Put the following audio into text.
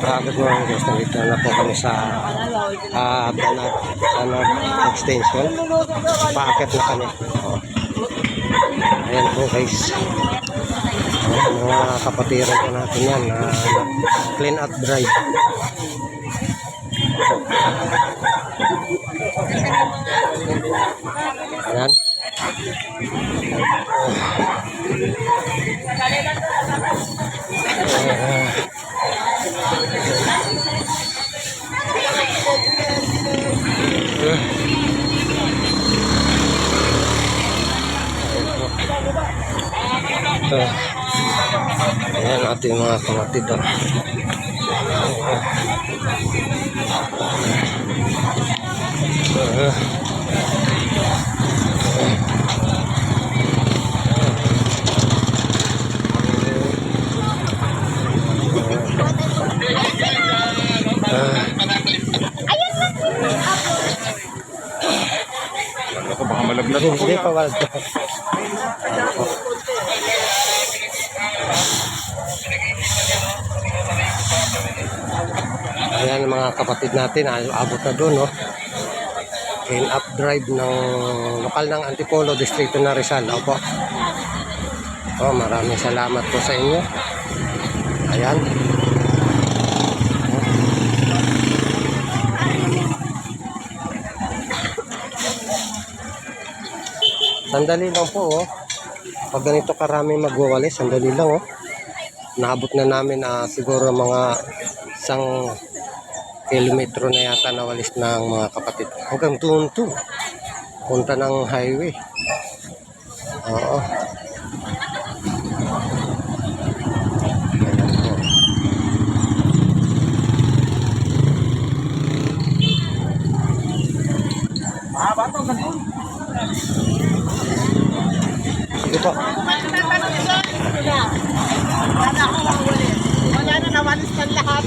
Good morning guys, nandito na po kami sa Tanag Extension. Paakit na kami. Ayan po guys. Mga kapatiran po natin yan na clean up drive. Ayan. Ayan ating mga kamatid. Baka malaglag ako. Hindi pa waldo. Ayan mga kapatid natin, abot na doon, no? Clean up drive ng lokal ng Antipolo, Distrito ng Rizal. Opo. Maraming salamat po sa inyo. Ayan. Sandali lang po, oh. Pag ganito karami magwawali, sandali lang, oh. Naabot na namin siguro mga 1 kilometro na yata na walis ng mga kapatid. Hanggang tunto. Punta ng highway. Oo. Sige po. Wala na nawalis ng lahat.